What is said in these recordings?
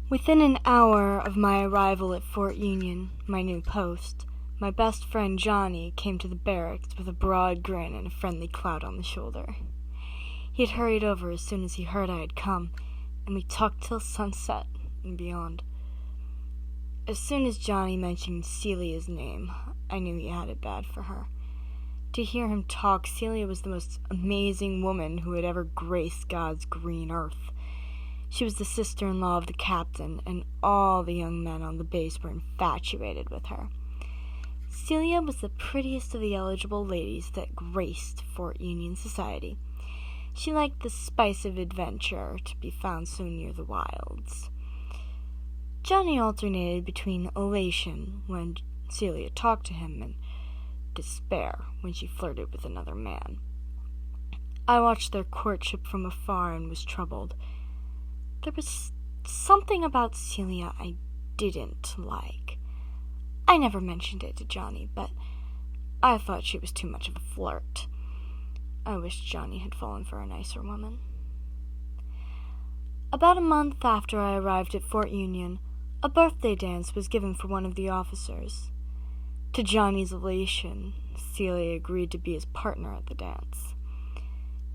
Within an hour of my arrival at Fort Union, my new post, my best friend Johnny came to the barracks with a broad grin and a friendly cloud on the shoulder. He had hurried over as soon as he heard I had come, and we talked till sunset and beyond. As soon as Johnny mentioned Celia's name, I knew he had it bad for her. To hear him talk, Celia was the most amazing woman who had ever graced God's green earth. She was the sister-in-law of the captain, and all the young men on the base were infatuated with her. Celia was the prettiest of the eligible ladies that graced Fort Union society. She liked the spice of adventure to be found so near the wilds. Johnny alternated between elation when Celia talked to him and despair when she flirted with another man. I watched their courtship from afar and was troubled. There was something about Celia I didn't like. I never mentioned it to Johnny, but I thought she was too much of a flirt. I wished Johnny had fallen for a nicer woman. About a month after I arrived at Fort Union, a birthday dance was given for one of the officers. To Johnny's elation, Celia agreed to be his partner at the dance.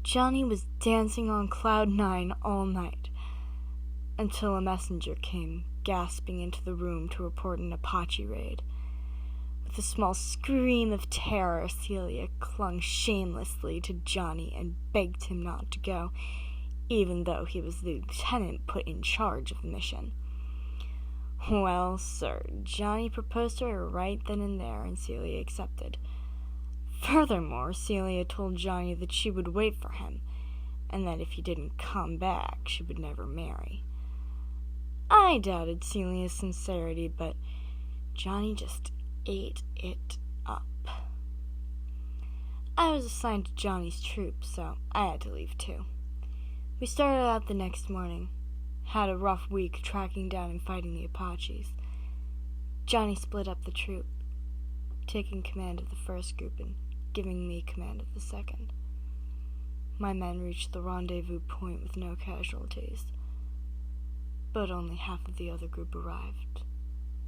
Johnny was dancing on cloud 9 all night, until a messenger came gasping into the room to report an Apache raid. With a small scream of terror, Celia clung shamelessly to Johnny and begged him not to go, even though he was the lieutenant put in charge of the mission. Well, sir, Johnny proposed to her right then and there, and Celia accepted. Furthermore, Celia told Johnny that she would wait for him, and that if he didn't come back, she would never marry. I doubted Celia's sincerity, but Johnny just ate it up. I was assigned to Johnny's troop, so I had to leave too. We started out the next morning, had a rough week tracking down and fighting the Apaches. Johnny split up the troop, taking command of the first group and giving me command of the second. My men reached the rendezvous point with no casualties, but only half of the other group arrived,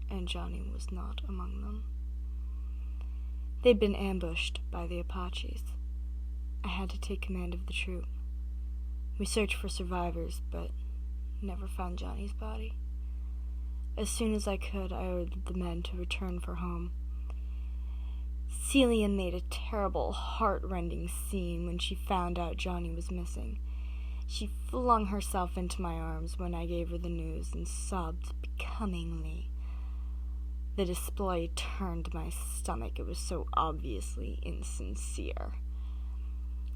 and Johnny was not among them. They'd been ambushed by the Apaches. I had to take command of the troop. We searched for survivors, but never found Johnny's body. As soon as I could, I ordered the men to return for home. Celia made a terrible, heart-rending scene when she found out Johnny was missing. She flung herself into my arms when I gave her the news and sobbed becomingly. The display turned my stomach. It was so obviously insincere.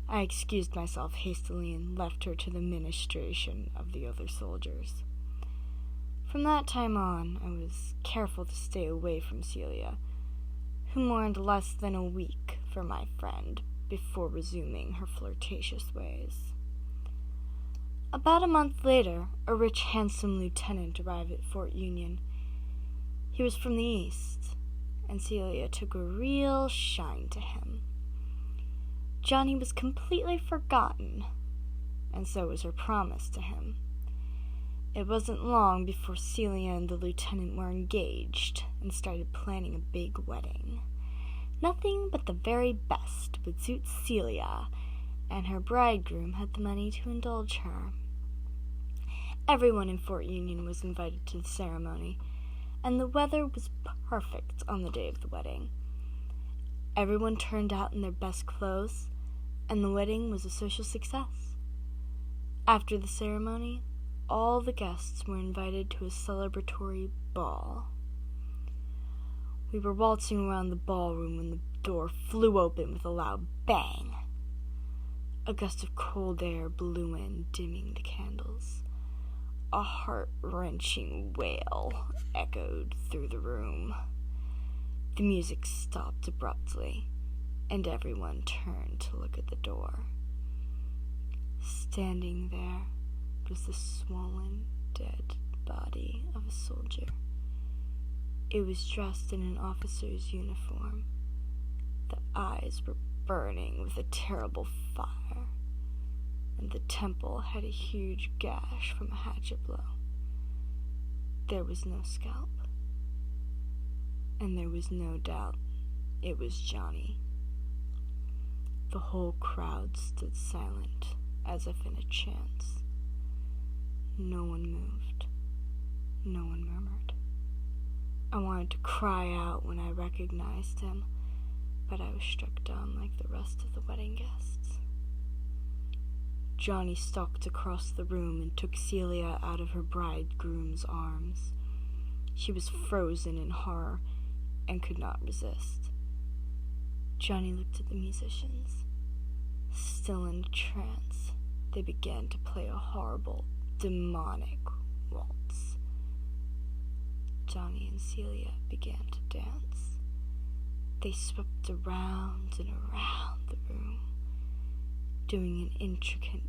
I excused myself hastily and left her to the ministration of the other soldiers. From that time on, I was careful to stay away from Celia, who mourned less than a week for my friend before resuming her flirtatious ways. About a month later, a rich, handsome lieutenant arrived at Fort Union. He was from the East, and Celia took a real shine to him. Johnny was completely forgotten, and so was her promise to him. It wasn't long before Celia and the lieutenant were engaged and started planning a big wedding. Nothing but the very best would suit Celia, and her bridegroom had the money to indulge her. Everyone in Fort Union was invited to the ceremony, and the weather was perfect on the day of the wedding. Everyone turned out in their best clothes, and the wedding was a social success. After the ceremony, all the guests were invited to a celebratory ball. We were waltzing around the ballroom when the door flew open with a loud bang. A gust of cold air blew in, dimming the candles. A heart-wrenching wail echoed through the room. The music stopped abruptly, and everyone turned to look at the door. Standing there was the swollen, dead body of a soldier. It was dressed in an officer's uniform. The eyes were burning with a terrible fire, and the temple had a huge gash from a hatchet blow. There was no scalp, and there was no doubt it was Johnny. The whole crowd stood silent, as if in a trance. No one moved. No one murmured. I wanted to cry out when I recognized him, but I was struck dumb like the rest of the wedding guests. Johnny stalked across the room and took Celia out of her bridegroom's arms. She was frozen in horror and could not resist. Johnny looked at the musicians. Still in a trance, they began to play a horrible, demonic waltz. Johnny and Celia began to dance. They swept around and around the room, doing an intricate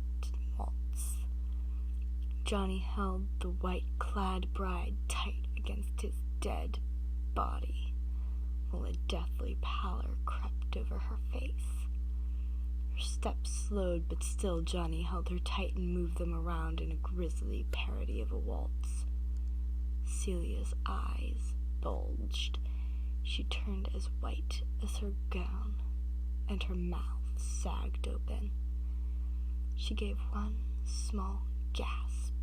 waltz. Johnny held the white-clad bride tight against his dead body, while a deathly pallor crept over her face. Her steps slowed, but still Johnny held her tight and moved them around in a grisly parody of a waltz. Celia's eyes bulged. She turned as white as her gown, and her mouth sagged open. She gave one small gasp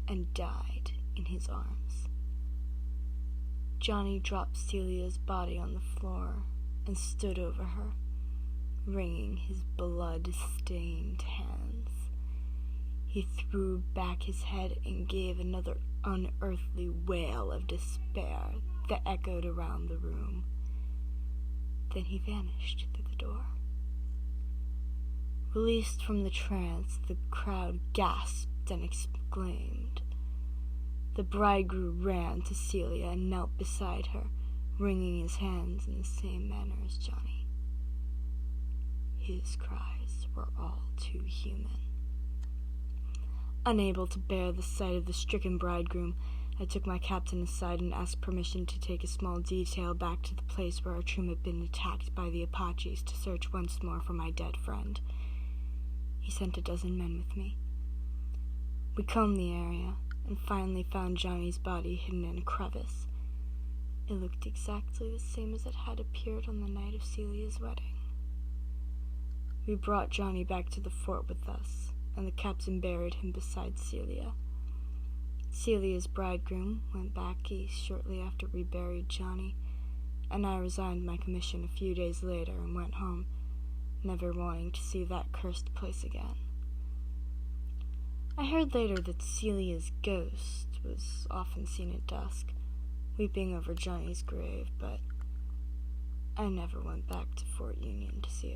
and died in his arms. Johnny dropped Celia's body on the floor and stood over her, wringing his blood-stained hands. He threw back his head and gave another unearthly wail of despair that echoed around the room. Then he vanished through the door. Released from the trance, the crowd gasped and exclaimed. The bridegroom ran to Celia and knelt beside her, wringing his hands in the same manner as Johnny. His cries were all too human. Unable to bear the sight of the stricken bridegroom, I took my captain aside and asked permission to take a small detail back to the place where our troop had been attacked by the Apaches to search once more for my dead friend. He sent a dozen men with me. We combed the area and finally found Johnny's body hidden in a crevice. It looked exactly the same as it had appeared on the night of Celia's wedding. We brought Johnny back to the fort with us, and the captain buried him beside Celia. Celia's bridegroom went back east shortly after we buried Johnny, and I resigned my commission a few days later and went home, never wanting to see that cursed place again. I heard later that Celia's ghost was often seen at dusk, weeping over Johnny's grave, but I never went back to Fort Union to see it